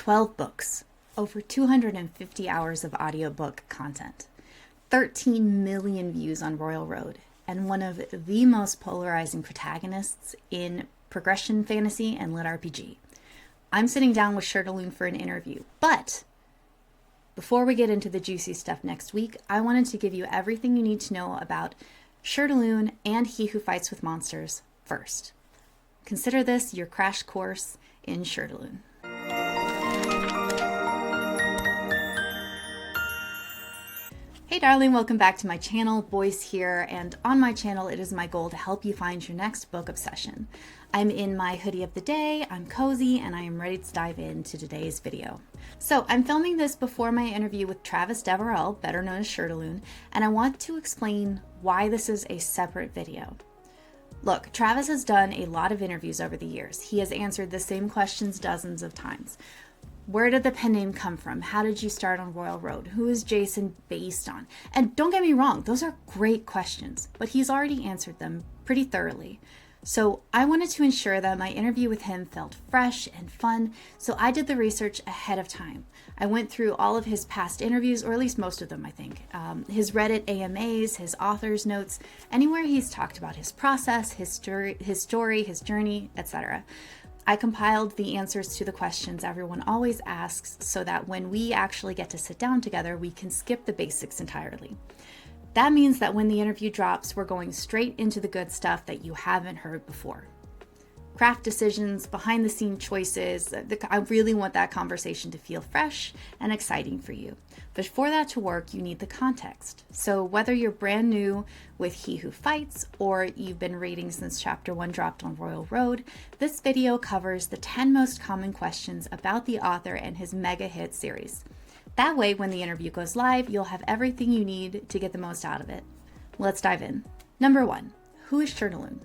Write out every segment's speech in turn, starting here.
12 books, over 250 hours of audiobook content, 13 million views on Royal Road, and one of the most polarizing protagonists in progression fantasy and LitRPG. I'm sitting down with Shirtaloon for an interview, but before we get into the juicy stuff next week, I wanted to give you everything you need to know about Shirtaloon and He Who Fights with Monsters first. Consider this your crash course in Shirtaloon. Hey darling, welcome back to my channel. Boyce here, and on my channel it is my goal to help you find your next book obsession. I'm in my hoodie of the day, I'm cozy, and I am ready to dive into today's video. So I'm filming this before my interview with Travis Deverell, better known as Shirtaloon, and I want to explain why this is a separate video. Look, Travis has done a lot of interviews over the years. He has answered the same questions dozens of times. Where did the pen name come from? How did you start on Royal Road? Who is Jason based on? And don't get me wrong, those are great questions, but he's already answered them pretty thoroughly. So I wanted to ensure that my interview with him felt fresh and fun, so I did the research ahead of time. I went through all of his past interviews, or at least most of them, I think. His Reddit AMAs, his author's notes, anywhere he's talked about his process, his story, his journey, etc. I compiled the answers to the questions everyone always asks so that when we actually get to sit down together, we can skip the basics entirely. That means that when the interview drops, we're going straight into the good stuff that you haven't heard before. Craft decisions, behind the scene choices, I really want that conversation to feel fresh and exciting for you. But for that to work, you need the context. So whether you're brand new with He Who Fights or you've been reading since chapter 1 dropped on Royal Road, this video covers the 10 most common questions about the author and his mega hit series. That way, when the interview goes live, you'll have everything you need to get the most out of it. Let's dive in. Number 1, who is Shirtaloon?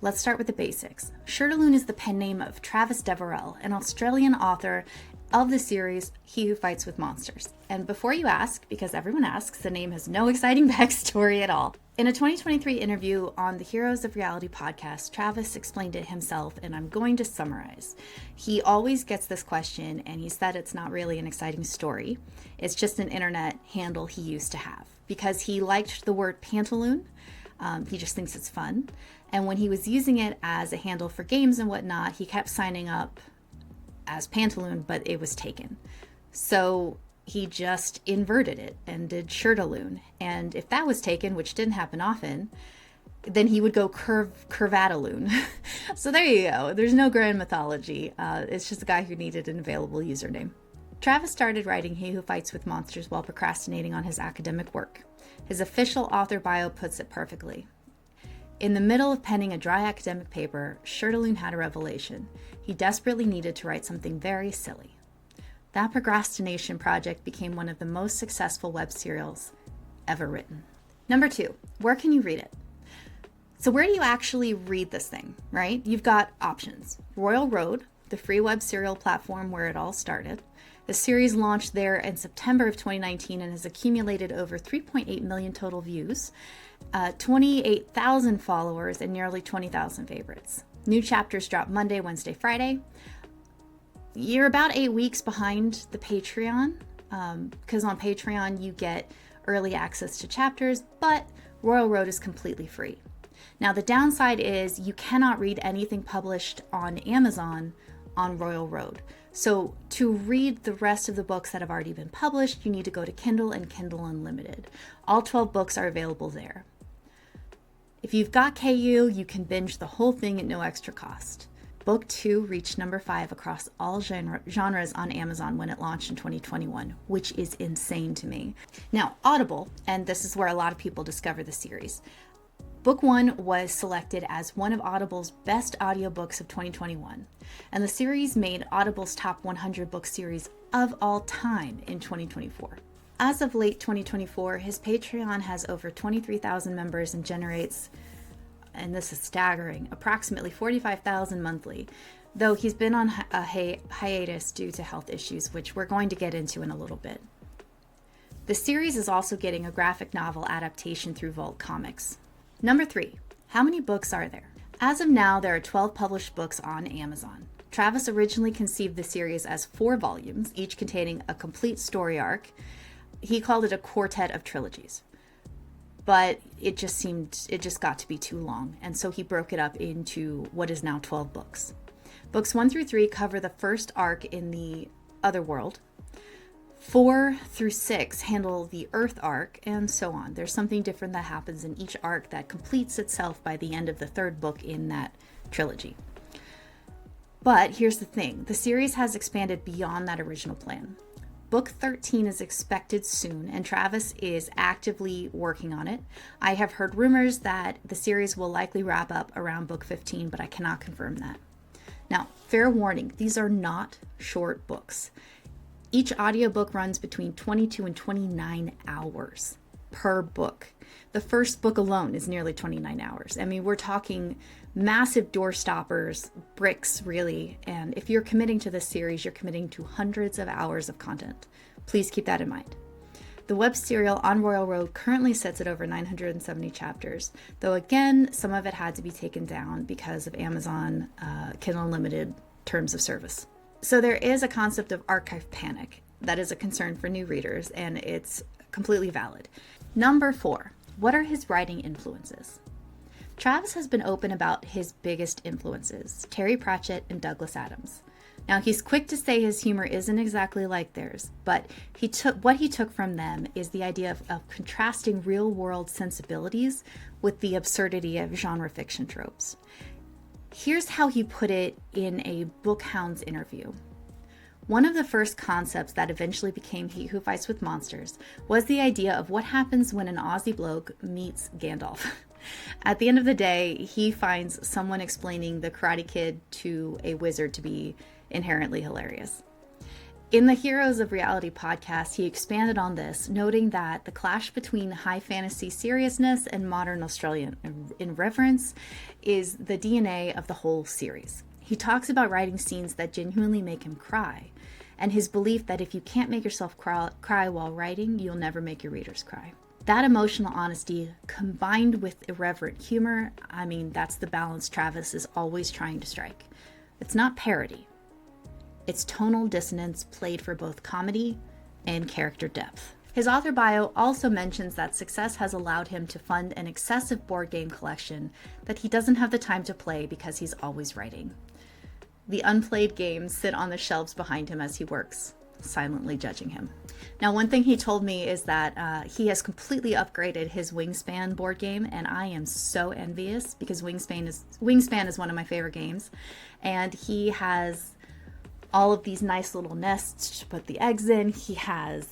Let's start with the basics. Shirtaloon is the pen name of Travis Deverell, an Australian author of the series He Who Fights with Monsters. And before you ask, because everyone asks, the name has no exciting backstory at all. In a 2023 interview on the Heroes of Reality podcast, Travis explained it himself, and I'm going to summarize. He always gets this question, and he said it's not really an exciting story. It's just an internet handle he used to have because he liked the word pantaloon. He just thinks it's fun. And when he was using it as a handle for games and whatnot, he kept signing up as Pantaloon, but it was taken. So he just inverted it and did Shirtaloon. And if that was taken, which didn't happen often, then he would go Curvataloon. So there you go. There's no grand mythology. It's just a guy who needed an available username. Travis started writing He Who Fights with Monsters while procrastinating on his academic work. His official author bio puts it perfectly. In the middle of penning a dry academic paper, Shirtaloon had a revelation. He desperately needed to write something very silly. That procrastination project became one of the most successful web serials ever written. Number 2, where can you read it? So where do you actually read this thing, right? You've got options. Royal Road, the free web serial platform where it all started. The series launched there in September of 2019 and has accumulated over 3.8 million total views, 28,000 followers, and nearly 20,000 favorites. New chapters drop Monday, Wednesday, Friday. You're about 8 weeks behind the Patreon, because on Patreon you get early access to chapters, but Royal Road is completely free. Now the downside is you cannot read anything published on Amazon on Royal Road. So to read the rest of the books that have already been published, you need to go to Kindle and Kindle Unlimited. All 12 books are available there. If you've got KU, you can binge the whole thing at no extra cost. Book 2 reached number 5 across all genres on Amazon when it launched in 2021, which is insane to me. Now, Audible, and this is where a lot of people discover the series. Book 1 was selected as one of Audible's best audiobooks of 2021, and the series made Audible's top 100 book series of all time in 2024. As of late 2024, his Patreon has over 23,000 members and generates, and this is staggering, approximately 45,000 monthly, though he's been on a hiatus due to health issues, which we're going to get into in a little bit. The series is also getting a graphic novel adaptation through Vault Comics. Number 3, how many books are there? As of now, there are 12 published books on Amazon. Travis originally conceived the series as 4 volumes, each containing a complete story arc. He called it a quartet of trilogies. But it just got to be too long, and so he broke it up into what is now 12 books. Books 1 through 3 cover the first arc in the other world. 4 through 6 handle the Earth arc, and so on. There's something different that happens in each arc that completes itself by the end of the 3rd book in that trilogy. But here's the thing, the series has expanded beyond that original plan. Book 13 is expected soon, and Travis is actively working on it. I have heard rumors that the series will likely wrap up around book 15, but I cannot confirm that. Now, fair warning, these are not short books. Each audiobook runs between 22 and 29 hours per book. The first book alone is nearly 29 hours. I mean, we're talking massive door stoppers, bricks really, and if you're committing to this series, you're committing to hundreds of hours of content. Please keep that in mind. The web serial On Royal Road currently sits at over 970 chapters, though again, some of it had to be taken down because of Amazon Kindle Unlimited terms of service. So there is a concept of archive panic that is a concern for new readers, and it's completely valid. Number 4, what are his writing influences? Travis has been open about his biggest influences, Terry Pratchett and Douglas Adams. Now, he's quick to say his humor isn't exactly like theirs, but what he took from them is the idea of contrasting real-world sensibilities with the absurdity of genre fiction tropes. Here's how he put it in a Bookhounds interview. One of the first concepts that eventually became He Who Fights with Monsters was the idea of what happens when an Aussie bloke meets Gandalf. At the end of the day, he finds someone explaining the Karate Kid to a wizard to be inherently hilarious. In the Heroes of Reality podcast, he expanded on this, noting that the clash between high fantasy seriousness and modern Australian irreverence is the DNA of the whole series. He talks about writing scenes that genuinely make him cry, and his belief that if you can't make yourself cry while writing, you'll never make your readers cry. That emotional honesty combined with irreverent humor, I mean, that's the balance Travis is always trying to strike. It's not parody. It's tonal dissonance played for both comedy and character depth. His author bio also mentions that success has allowed him to fund an excessive board game collection that he doesn't have the time to play because he's always writing. The unplayed games sit on the shelves behind him as he works, silently judging him. Now, one thing he told me is that he has completely upgraded his Wingspan board game, and I am so envious because Wingspan is one of my favorite games, and he has all of these nice little nests to put the eggs in. He has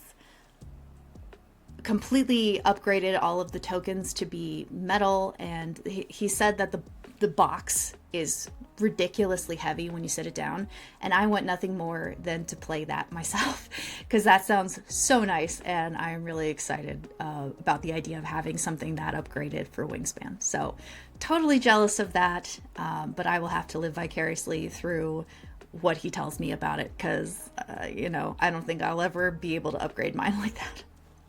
completely upgraded all of the tokens to be metal, and he said that the box is ridiculously heavy when you sit it down, and I want nothing more than to play that myself because that sounds so nice, and I'm really excited about the idea of having something that upgraded for Wingspan. So totally jealous of that, but I will have to live vicariously through what he tells me about it because, I don't think I'll ever be able to upgrade mine like that.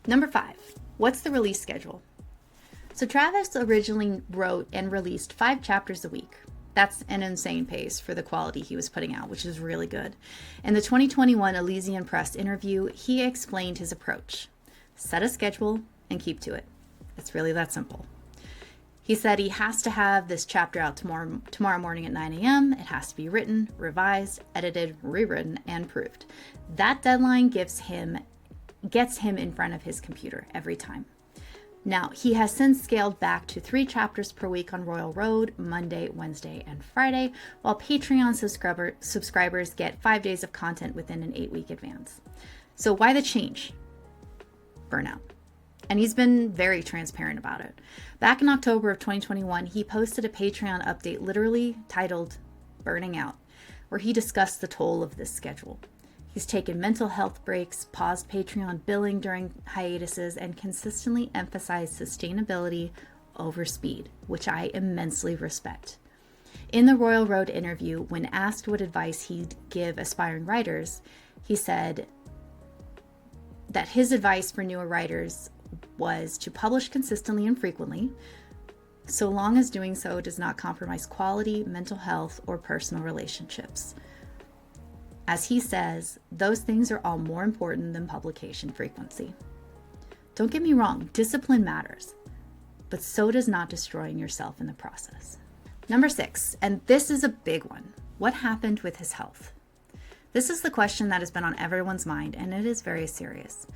Number 5, what's the release schedule? So Travis originally wrote and released 5 chapters a week. That's an insane pace for the quality he was putting out, which is really good. In the 2021 Elysian Press interview, he explained his approach. Set a schedule and keep to it. It's really that simple. He said he has to have this chapter out tomorrow morning at 9 a.m. It has to be written, revised, edited, rewritten, and proofed. That deadline gets him in front of his computer every time. Now, he has since scaled back to 3 chapters per week on Royal Road, Monday, Wednesday, and Friday, while Patreon subscribers get 5 days of content within an 8-week advance. So why the change? Burnout. And he's been very transparent about it. Back in October of 2021, he posted a Patreon update literally titled Burning Out, where he discussed the toll of this schedule. He's taken mental health breaks, paused Patreon billing during hiatuses, and consistently emphasized sustainability over speed, which I immensely respect. In the Royal Road interview, when asked what advice he'd give aspiring writers, he said that his advice for newer writers was to publish consistently and frequently, so long as doing so does not compromise quality, mental health, or personal relationships. As he says, those things are all more important than publication frequency. Don't get me wrong, discipline matters, but so does not destroying yourself in the process. Number 6, and this is a big one. What happened with his health? This is the question that has been on everyone's mind, and it is very serious.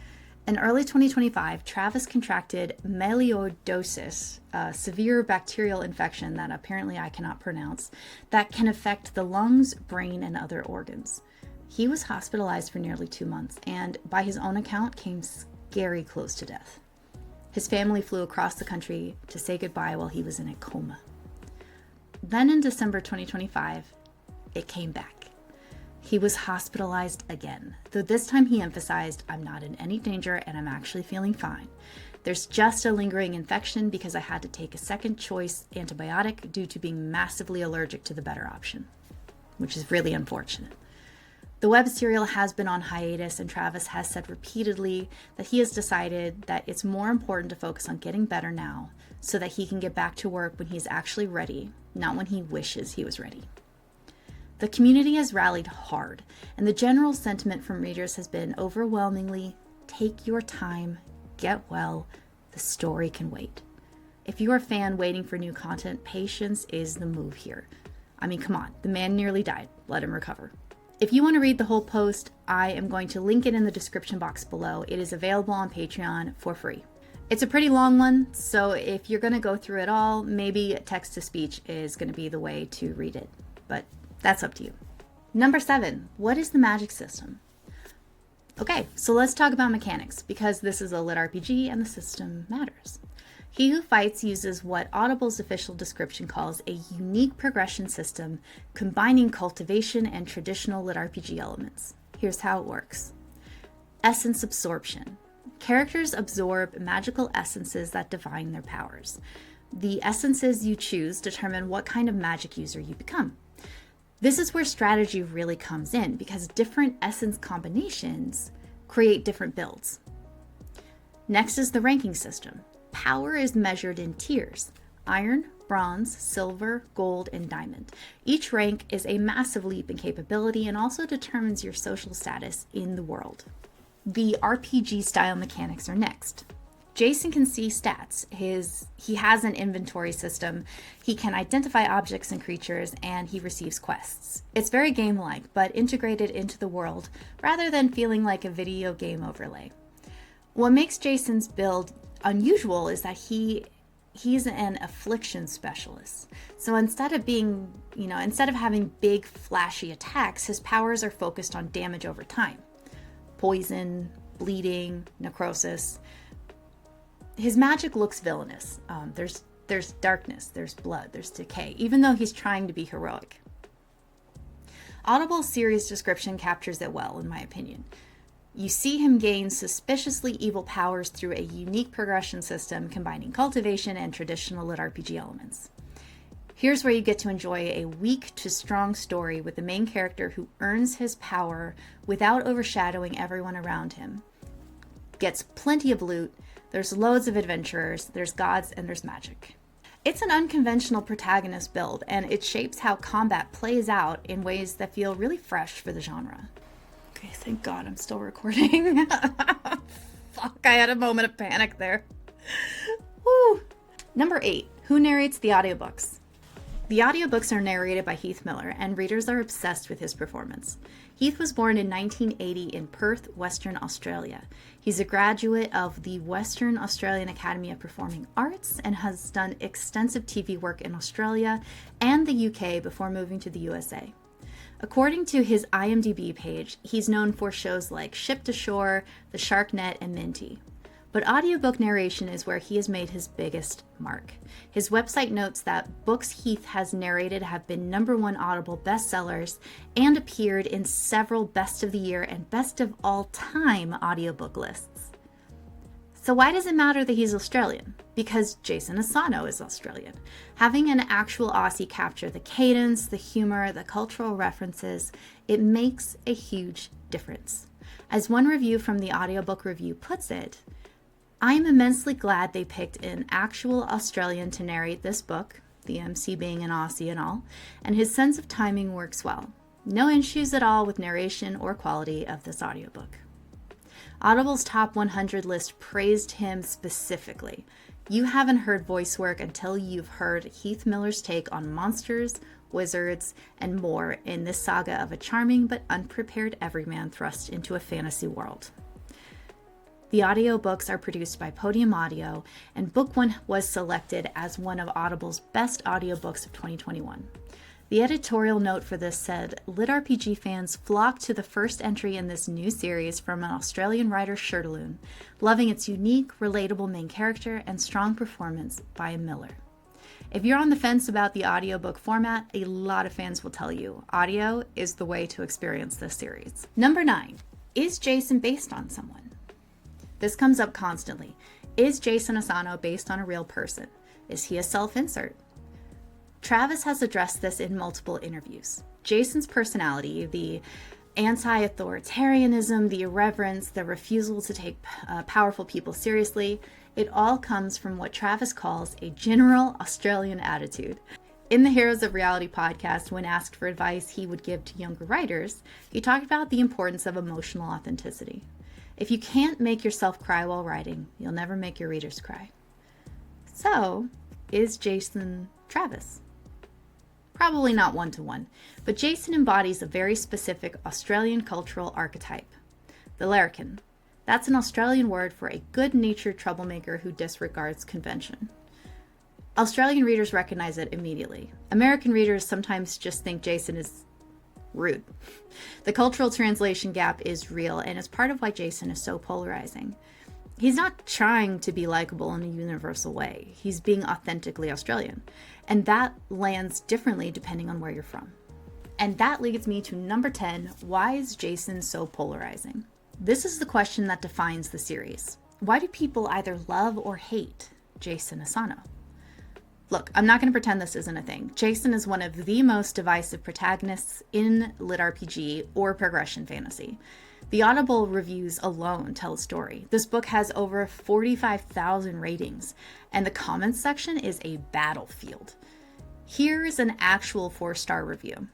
In early 2025, Travis contracted melioidosis, a severe bacterial infection that apparently I cannot pronounce, that can affect the lungs, brain, and other organs. He was hospitalized for nearly 2 months, and by his own account, came scary close to death. His family flew across the country to say goodbye while he was in a coma. Then in December 2025, it came back. He was hospitalized again, though this time he emphasized, "I'm not in any danger and I'm actually feeling fine. There's just a lingering infection because I had to take a second choice antibiotic due to being massively allergic to the better option," which is really unfortunate. The web serial has been on hiatus, and Travis has said repeatedly that he has decided that it's more important to focus on getting better now so that he can get back to work when he's actually ready, not when he wishes he was ready. The community has rallied hard, and the general sentiment from readers has been overwhelmingly, take your time, get well, the story can wait. If you're a fan waiting for new content, patience is the move here. I mean, come on, the man nearly died. Let him recover. If you want to read the whole post, I am going to link it in the description box below. It is available on Patreon for free. It's a pretty long one, so if you're going to go through it all, maybe text-to-speech is going to be the way to read it, but that's up to you. Number 7, what is the magic system? Okay, so let's talk about mechanics, because this is a LitRPG and the system matters. He Who Fights uses what Audible's official description calls a unique progression system combining cultivation and traditional LitRPG elements. Here's how it works. Essence absorption. Characters absorb magical essences that divine their powers. The essences you choose determine what kind of magic user you become. This is where strategy really comes in, because different essence combinations create different builds. Next is the ranking system. Power is measured in tiers: iron, bronze, silver, gold, and diamond. Each rank is a massive leap in capability and also determines your social status in the world. The RPG style mechanics are next. Jason can see stats. He has an inventory system. He can identify objects and creatures, and he receives quests. It's very game-like, but integrated into the world rather than feeling like a video game overlay. What makes Jason's build unusual is that he's an affliction specialist. So instead of having big flashy attacks, his powers are focused on damage over time. Poison, bleeding, necrosis. His magic looks villainous. There's darkness, there's blood, there's decay, even though he's trying to be heroic. Audible's series description captures it well, in my opinion. You see him gain suspiciously evil powers through a unique progression system combining cultivation and traditional LitRPG elements. Here's where you get to enjoy a weak to strong story with the main character who earns his power without overshadowing everyone around him. Gets plenty of loot, there's loads of adventurers, there's gods, and there's magic. It's an unconventional protagonist build, and it shapes how combat plays out in ways that feel really fresh for the genre. Okay, thank God I'm still recording. Fuck, I had a moment of panic there. Woo! Number 8, who narrates the audiobooks? The audiobooks are narrated by Heath Miller, and readers are obsessed with his performance. Heath was born in 1980 in Perth, Western Australia. He's a graduate of the Western Australian Academy of Performing Arts and has done extensive TV work in Australia and the UK before moving to the USA. According to his IMDb page, he's known for shows like Ship to Shore, The Shark Net, and Minty. But audiobook narration is where he has made his biggest mark. His website notes that books Heath has narrated have been #1 Audible bestsellers and appeared in several Best of the Year and Best of All Time audiobook lists. So why does it matter that he's Australian? Because Jason Asano is Australian. Having an actual Aussie capture the cadence, the humor, the cultural references, it makes a huge difference. As one review from the Audiobook Review puts it, I am immensely glad they picked an actual Australian to narrate this book, the MC being an Aussie and all, and his sense of timing works well. No issues at all with narration or quality of this audiobook. Audible's top 100 list praised him specifically. You haven't heard voice work until you've heard Heath Miller's take on monsters, wizards, and more in this saga of a charming but unprepared everyman thrust into a fantasy world. The audiobooks are produced by Podium Audio, and Book 1 was selected as one of Audible's best audiobooks of 2021. The editorial note for this said, LitRPG fans flocked to the first entry in this new series from an Australian writer, Shirtaloon, loving its unique, relatable main character and strong performance by Miller. If you're on the fence about the audiobook format, a lot of fans will tell you audio is the way to experience this series. Number 9. Is Jason based on someone? This comes up constantly. Is Jason Asano based on a real person? Is he a self-insert? Travis has addressed this in multiple interviews. Jason's personality, the anti-authoritarianism, the irreverence, the refusal to take powerful people seriously, it all comes from what Travis calls a general Australian attitude. In the Heroes of Reality podcast, when asked for advice he would give to younger writers, he talked about the importance of emotional authenticity. If you can't make yourself cry while writing, you'll never make your readers cry. So, is Jason Travis? Probably not one-to-one, but Jason embodies a very specific Australian cultural archetype. The larrikin. That's an Australian word for a good-natured troublemaker who disregards convention. Australian readers recognize it immediately. American readers sometimes just think Jason is rude. The cultural translation gap is real and is part of why Jason is so polarizing. He's not trying to be likable in a universal way. He's being authentically Australian. And that lands differently depending on where you're from. And that leads me to number 10, why is Jason so polarizing? This is the question that defines the series. Why do people either love or hate Jason Asano? Look, I'm not going to pretend this isn't a thing. Jason is one of the most divisive protagonists in LitRPG or progression fantasy. The Audible reviews alone tell a story. This book has over 45,000 ratings, and the comments section is a battlefield. Here's an actual 4-star review.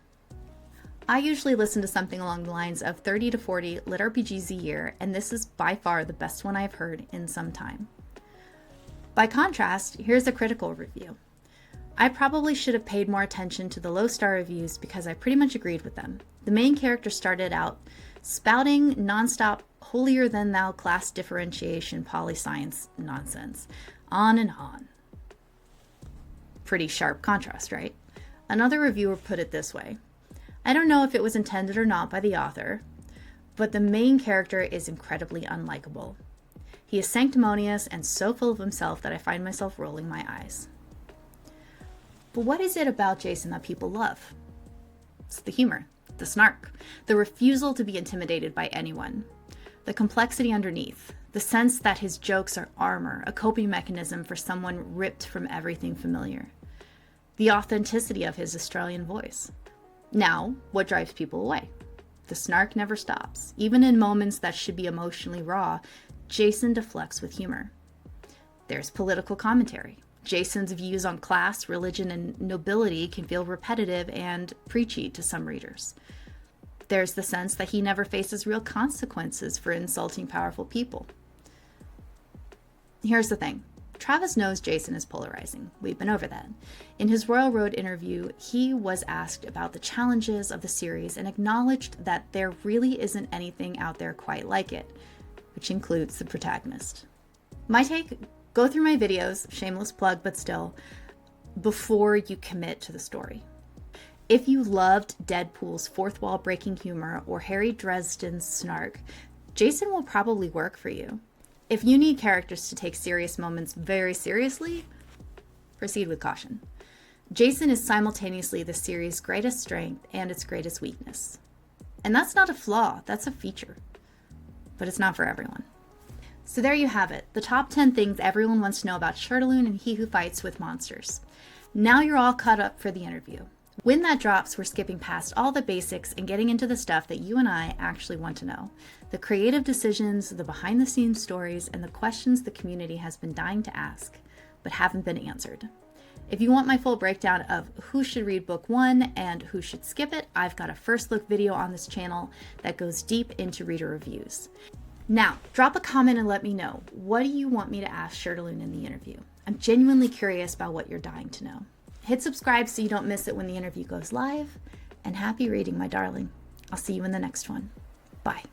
I usually listen to something along the lines of 30 to 40 LitRPGs a year, and this is by far the best one I've heard in some time. By contrast, here's a critical review. I probably should have paid more attention to the low-star reviews because I pretty much agreed with them. The main character started out spouting nonstop holier-than-thou class differentiation poli-science nonsense. On and on. Pretty sharp contrast, right? Another reviewer put it this way. I don't know if it was intended or not by the author, but the main character is incredibly unlikable. He is sanctimonious and so full of himself that I find myself rolling my eyes. But what is it about Jason that people love? It's the humor. The snark, the refusal to be intimidated by anyone, the complexity underneath, the sense that his jokes are armor, a coping mechanism for someone ripped from everything familiar, the authenticity of his Australian voice. Now, what drives people away? The snark never stops. Even in moments that should be emotionally raw, Jason deflects with humor. There's political commentary. Jason's views on class, religion, and nobility can feel repetitive and preachy to some readers. There's the sense that he never faces real consequences for insulting powerful people. Here's the thing. Travis knows Jason is polarizing. We've been over that. In his Royal Road interview, he was asked about the challenges of the series and acknowledged that there really isn't anything out there quite like it, which includes the protagonist. My take, go through my videos, shameless plug, but still, before you commit to the story. If you loved Deadpool's fourth wall breaking humor or Harry Dresden's snark, Jason will probably work for you. If you need characters to take serious moments very seriously, proceed with caution. Jason is simultaneously the series' greatest strength and its greatest weakness. And that's not a flaw, that's a feature. But it's not for everyone. So there you have it, the top 10 things everyone wants to know about Shirtaloon and He Who Fights with Monsters. Now you're all caught up for the interview. When that drops, we're skipping past all the basics and getting into the stuff that you and I actually want to know. The creative decisions, the behind-the-scenes stories, and the questions the community has been dying to ask, but haven't been answered. If you want my full breakdown of who should read book 1 and who should skip it, I've got a first look video on this channel that goes deep into reader reviews. Now, drop a comment and let me know, what do you want me to ask Shirtaloon in the interview? I'm genuinely curious about what you're dying to know. Hit subscribe so you don't miss it when the interview goes live, and happy reading, my darling. I'll see you in the next one. Bye.